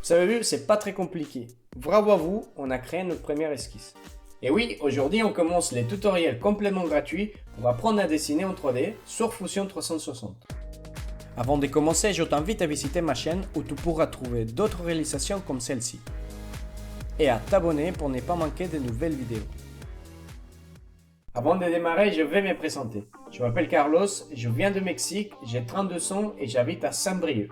Vous avez vu, c'est pas très compliqué. Bravo à vous, on a créé notre première esquisse. Et oui, aujourd'hui on commence les tutoriels complètement gratuits pour apprendre à dessiner en 3D sur Fusion 360. Avant de commencer, je t'invite à visiter ma chaîne où tu pourras trouver d'autres réalisations comme celle-ci. Et à t'abonner pour ne pas manquer de nouvelles vidéos. Avant de démarrer, je vais me présenter. Je m'appelle Carlos, je viens de Mexique, j'ai 32 ans et j'habite à Saint-Brieuc.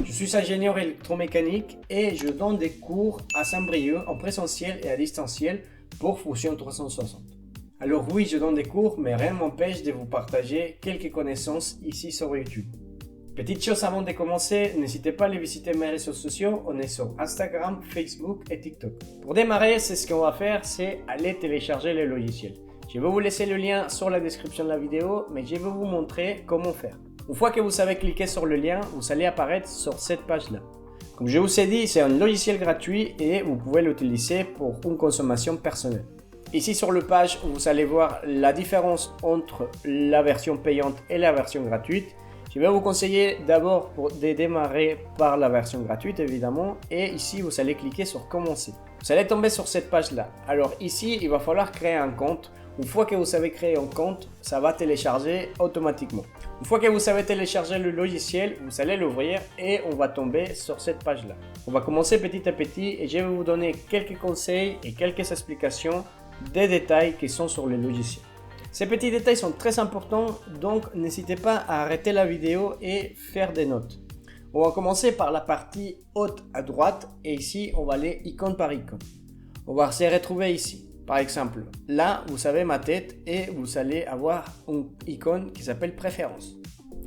Je suis ingénieur électromécanique et je donne des cours à Saint-Brieuc en présentiel et à distanciel pour Fusion 360. Alors oui, je donne des cours, mais rien ne m'empêche de vous partager quelques connaissances ici sur YouTube. Petite chose avant de commencer, n'hésitez pas à aller visiter mes réseaux sociaux, on est sur Instagram, Facebook et TikTok. Pour démarrer, ce qu'on va faire, c'est aller télécharger le logiciel. Je vais vous laisser le lien sur la description de la vidéo, mais je vais vous montrer comment faire. Une fois que vous savez cliquer sur le lien, vous allez apparaître sur cette page-là. Comme je vous ai dit, c'est un logiciel gratuit et vous pouvez l'utiliser pour une consommation personnelle. Ici sur la page, vous allez voir la différence entre la version payante et la version gratuite. Je vais vous conseiller d'abord de démarrer par la version gratuite évidemment et ici vous allez cliquer sur commencer. Vous allez tomber sur cette page-là. Alors ici, il va falloir créer un compte. Une fois que vous savez créer un compte, ça va télécharger automatiquement. Une fois que vous savez télécharger le logiciel, vous allez l'ouvrir et on va tomber sur cette page-là. On va commencer petit à petit et je vais vous donner quelques conseils et quelques explications des détails qui sont sur le logiciel. Ces petits détails sont très importants, donc n'hésitez pas à arrêter la vidéo et faire des notes. On va commencer par la partie haute à droite et ici on va aller icône par icône. On va se retrouver ici. Par exemple, là, vous avez ma tête et vous allez avoir une icône qui s'appelle préférences.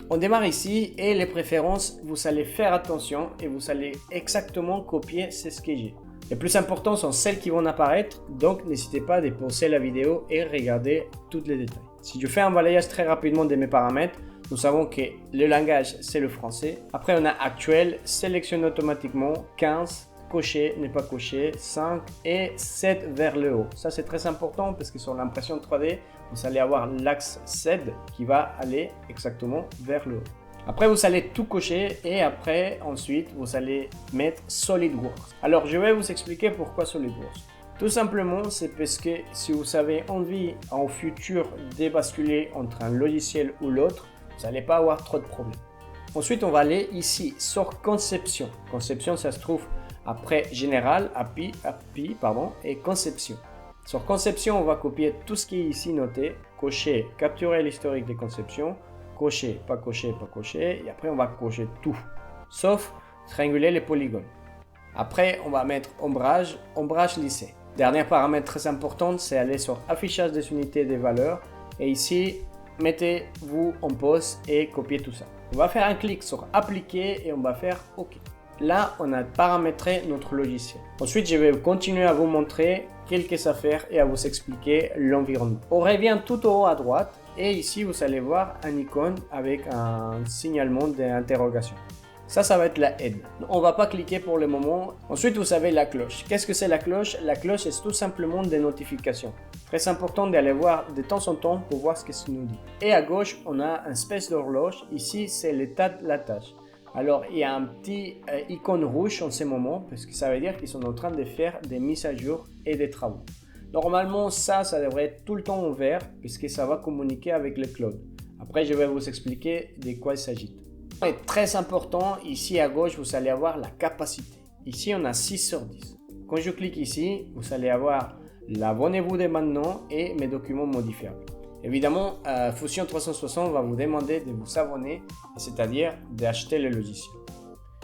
On démarre ici et les préférences, vous allez faire attention et vous allez exactement copier ce que j'ai. Les plus importants sont celles qui vont apparaître, donc n'hésitez pas à pauser la vidéo et regarder tous les détails. Si je fais un balayage très rapidement de mes paramètres, nous savons que le langage c'est le français. Après on a actuel, sélectionne automatiquement 15. Cocher, n'est pas coché, 5 et 7 vers le haut. Ça c'est très important parce que sur l'impression 3D, vous allez avoir l'axe Z qui va aller exactement vers le haut. Après vous allez tout cocher et après ensuite vous allez mettre SolidWorks. Alors je vais vous expliquer pourquoi SolidWorks. Tout simplement c'est parce que si vous avez envie en futur de basculer entre un logiciel ou l'autre, vous n'allez pas avoir trop de problèmes. Ensuite on va aller ici sur conception. Conception ça se trouve après général, API, et conception. Sur conception, on va copier tout ce qui est ici noté, cocher, capturer l'historique des conceptions, cocher, pas cocher, pas cocher, et après on va cocher tout, sauf trianguler les polygones. Après, on va mettre ombrage, ombrage lissé. Dernier paramètre très important, c'est aller sur affichage des unités des valeurs, et ici, mettez-vous en pause et copiez tout ça. On va faire un clic sur appliquer et on va faire OK. Là, on a paramétré notre logiciel. Ensuite, je vais continuer à vous montrer quelques affaires et à vous expliquer l'environnement. On revient tout au haut à droite et ici, vous allez voir un icône avec un signalement d'interrogation. Ça va être la aide. On ne va pas cliquer pour le moment. Ensuite, vous avez la cloche. Qu'est-ce que c'est la cloche? La cloche, c'est tout simplement des notifications. Très important d'aller voir de temps en temps pour voir ce que ça nous dit. Et à gauche, on a un espèce d'horloge. Ici, c'est l'état de la tâche. Alors, il y a un petit icône rouge en ce moment parce que ça veut dire qu'ils sont en train de faire des mises à jour et des travaux. Normalement, ça devrait être tout le temps en vert puisque ça va communiquer avec le cloud. Après, je vais vous expliquer de quoi il s'agit. Et très important, ici à gauche, vous allez avoir la capacité. Ici, on a 6 sur 10. Quand je clique ici, vous allez avoir l'abonnez-vous dès maintenant et mes documents modifiables. Évidemment, Fusion 360 va vous demander de vous abonner, c'est-à-dire d'acheter le logiciel.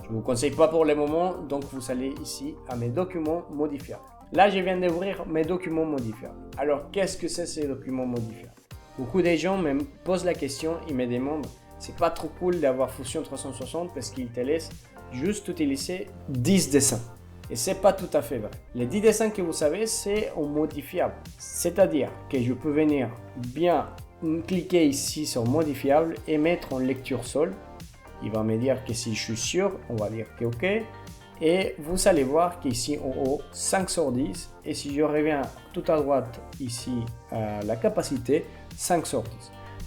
Je ne vous conseille pas pour le moment, donc vous allez ici à mes documents modifiables. Là, je viens d'ouvrir mes documents modifiables. Alors, qu'est-ce que c'est ces documents modifiables? Beaucoup de gens me posent la question, ils me demandent, c'est pas trop cool d'avoir Fusion 360 parce qu'il te laisse juste utiliser 10 dessins. Et c'est pas tout à fait vrai. Les 10 dessins que vous savez, c'est en modifiable. C'est-à-dire que je peux venir bien cliquer ici sur modifiable et mettre en lecture sol. Il va me dire que si je suis sûr, on va dire que OK. Et vous allez voir qu'ici en haut, 5 sur 10. Et si je reviens tout à droite ici à la capacité, 5 sur 10.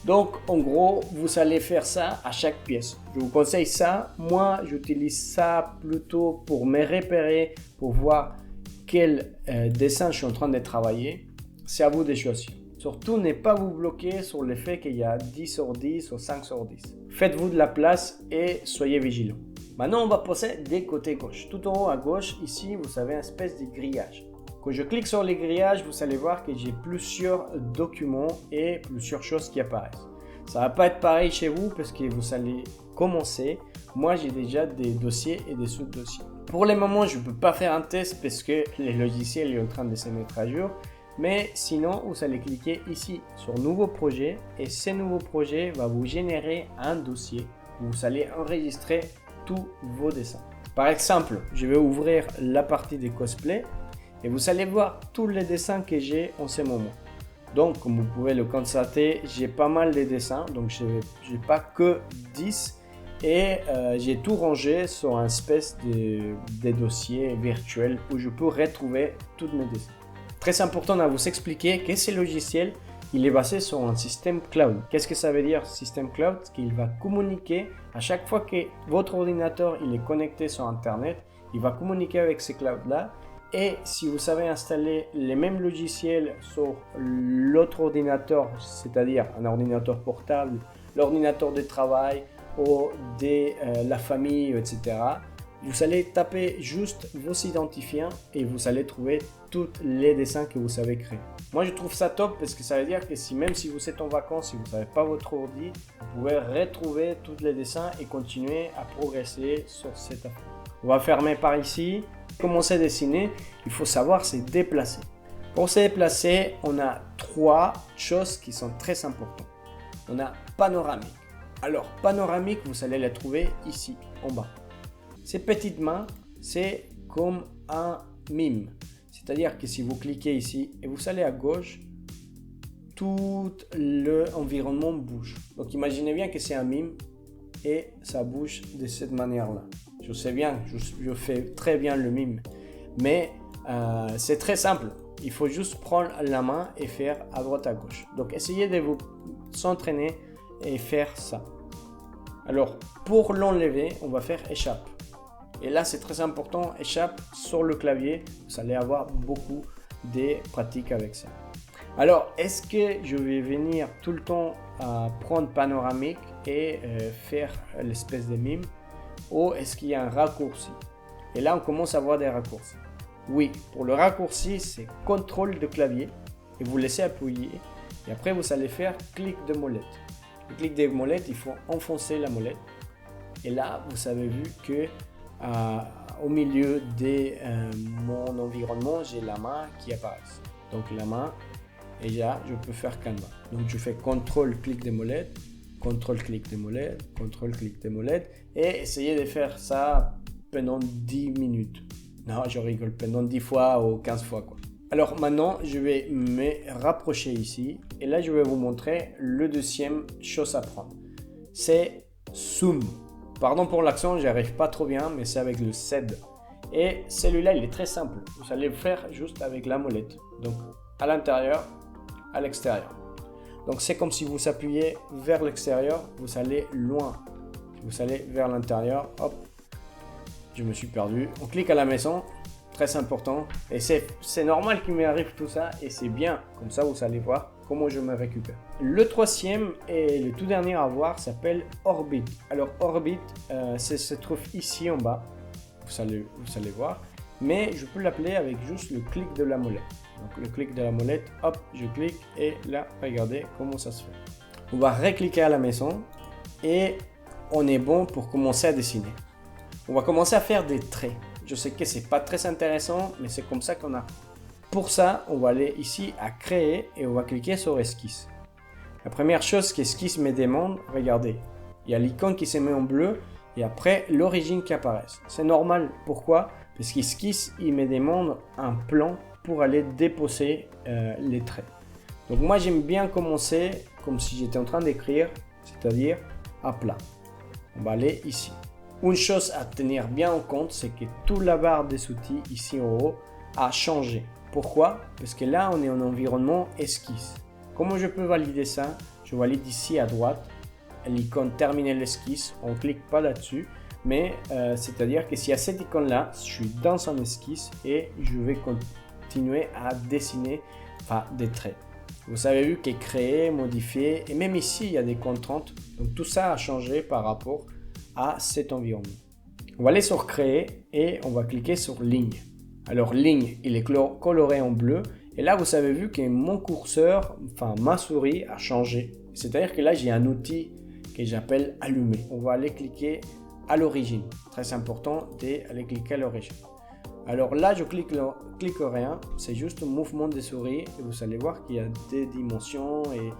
Donc en gros, vous allez faire ça à chaque pièce. Je vous conseille ça. Moi, j'utilise ça plutôt pour me repérer, pour voir quel dessin je suis en train de travailler. C'est à vous de choisir. Surtout, ne pas vous bloquer sur le fait qu'il y a 10 sur 10 ou 5 sur 10. Faites-vous de la place et soyez vigilants. Maintenant, on va passer des côtés gauche. Tout en haut à gauche, ici, vous avez une espèce de grillage. Quand je clique sur les grillages, vous allez voir que j'ai plusieurs documents et plusieurs choses qui apparaissent. Ça ne va pas être pareil chez vous parce que vous allez commencer. Moi, j'ai déjà des dossiers et des sous-dossiers. Pour le moment, je ne peux pas faire un test parce que le logiciel est en train de se mettre à jour. Mais sinon, vous allez cliquer ici sur Nouveau projet et ce nouveau projet va vous générer un dossier où vous allez enregistrer tous vos dessins. Par exemple, je vais ouvrir la partie des cosplays et vous allez voir tous les dessins que j'ai en ce moment. Donc, comme vous pouvez le constater, j'ai pas mal de dessins, donc je n'ai pas que 10 et j'ai tout rangé sur un espèce de dossier virtuel où je peux retrouver tous mes dessins. Très important à vous expliquer que ce logiciel, il est basé sur un système cloud. Qu'est-ce que ça veut dire système cloud? Qu'il va communiquer à chaque fois que votre ordinateur il est connecté sur Internet, il va communiquer avec ce cloud-là. Et si vous savez installer les mêmes logiciels sur l'autre ordinateur, c'est-à-dire un ordinateur portable, l'ordinateur de travail ou de la famille, etc., vous allez taper juste vos identifiants et vous allez trouver tous les dessins que vous savez créer. Moi, je trouve ça top parce que ça veut dire que même si vous êtes en vacances, si vous n'avez pas votre ordi, vous pouvez retrouver tous les dessins et continuer à progresser sur cette affaire. On va fermer par ici. Commencer à dessiner, il faut savoir se déplacer. Pour se déplacer, on a 3 choses qui sont très importantes. On a panoramique. Alors, panoramique, vous allez la trouver ici, en bas. Ces petites mains, c'est comme un mime. C'est-à-dire que si vous cliquez ici et vous allez à gauche, tout l'environnement bouge. Donc imaginez bien que c'est un mime et ça bouge de cette manière-là. Je sais bien, je fais très bien le mime, mais c'est très simple. Il faut juste prendre la main et faire à droite à gauche. Donc essayez de vous s'entraîner et faire ça. Alors pour l'enlever, on va faire échappe. Et là, c'est très important, échappe sur le clavier. Vous allez avoir beaucoup de pratiques avec ça. Alors, est-ce que je vais venir tout le temps prendre panoramique et faire l'espèce de mime? Ou est-ce qu'il y a un raccourci? Et là, on commence à voir des raccourcis. Oui, pour le raccourci, c'est contrôle de clavier. Et vous laissez appuyer. Et après, vous allez faire clic de molette. Le clic de molette, il faut enfoncer la molette. Et là, vous avez vu que au milieu de mon environnement, j'ai la main qui apparaît. Donc la main, et là, je peux faire Canva. Donc je fais CTRL clic de molette, CTRL clic de molette, CTRL clic de molette, et essayez de faire ça pendant 10 minutes. Non, je rigole, pendant 10 fois ou 15 fois quoi. Alors maintenant, je vais me rapprocher ici, et là je vais vous montrer le deuxième chose à prendre. C'est Zoom. Pardon pour l'accent, j'arrive pas trop bien, mais c'est avec le Z. Et celui-là, il est très simple. Vous allez le faire juste avec la molette. Donc, à l'intérieur, à l'extérieur. Donc, c'est comme si vous appuyez vers l'extérieur, vous allez loin. Si vous allez vers l'intérieur, hop, je me suis perdu. On clique à la maison, très important. Et c'est normal qu'il m'arrive tout ça, et c'est bien. Comme ça, vous allez voir comment je me récupère. Le troisième et le tout dernier à voir s'appelle Orbit. Alors Orbit, se trouve ici en bas, vous allez voir, mais je peux l'appeler avec juste le clic de la molette. Donc le clic de la molette, hop, je clique et là, regardez comment ça se fait. On va recliquer à la maison et on est bon pour commencer à dessiner. On va commencer à faire des traits. Je sais que c'est pas très intéressant, mais c'est comme ça qu'on a. Pour ça, on va aller ici à créer et on va cliquer sur esquisse. La première chose qu'esquisse me demande, regardez, il y a l'icône qui se met en bleu et après l'origine qui apparaît. C'est normal, pourquoi? Parce qu'esquisse, il me demande un plan pour aller déposer les traits. Donc moi j'aime bien commencer comme si j'étais en train d'écrire, c'est-à-dire à plat. On va aller ici. Une chose à tenir bien en compte, c'est que toute la barre des outils ici en haut a changé. Pourquoi? Parce que là, on est en environnement esquisse. Comment je peux valider ça? je valide ici à droite l'icône terminer l'esquisse. On ne clique pas là-dessus, mais c'est-à-dire que s'il y a cette icône-là, je suis dans son esquisse et je vais continuer à dessiner des traits. Vous avez vu que créer, modifier, et même ici, il y a des contraintes. Donc tout ça a changé par rapport à cet environnement. On va aller sur créer et on va cliquer sur ligne. Alors ligne, il est coloré en bleu. Et là, vous avez vu que mon curseur, ma souris a changé. C'est-à-dire que là, j'ai un outil que j'appelle allumer. On va aller cliquer à l'origine. Très important d'aller cliquer à l'origine. Alors là, je clique rien. C'est juste un mouvement de souris. Et vous allez voir qu'il y a des dimensions et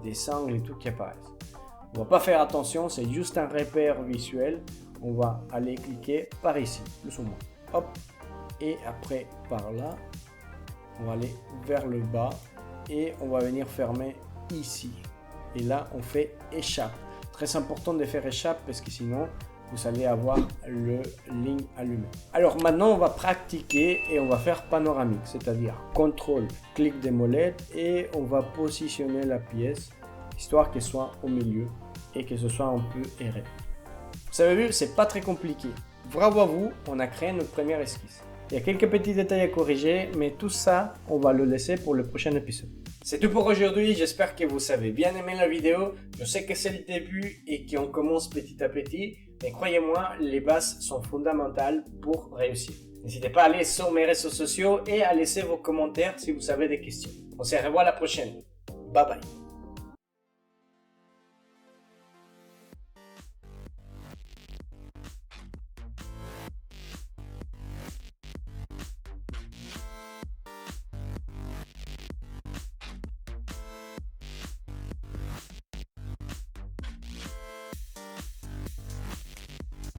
des angles et tout qui apparaissent. On ne va pas faire attention. C'est juste un repère visuel. On va aller cliquer par ici, plus ou moins. Hop. Et après, par là. On va aller vers le bas et on va venir fermer ici. Et là, on fait échappe. Très important de faire échappe parce que sinon, vous allez avoir le ligne allumée. Alors maintenant, on va pratiquer et on va faire panoramique, c'est-à-dire contrôle, clic des molettes et on va positionner la pièce histoire qu'elle soit au milieu et que ce soit un peu erré. Vous avez vu, c'est pas très compliqué. Bravo à vous, on a créé notre première esquisse. Il y a quelques petits détails à corriger, mais tout ça, on va le laisser pour le prochain épisode. C'est tout pour aujourd'hui, j'espère que vous avez bien aimé la vidéo. Je sais que c'est le début et qu'on commence petit à petit, mais croyez-moi, les bases sont fondamentales pour réussir. N'hésitez pas à aller sur mes réseaux sociaux et à laisser vos commentaires si vous avez des questions. On se revoit la prochaine. Bye bye.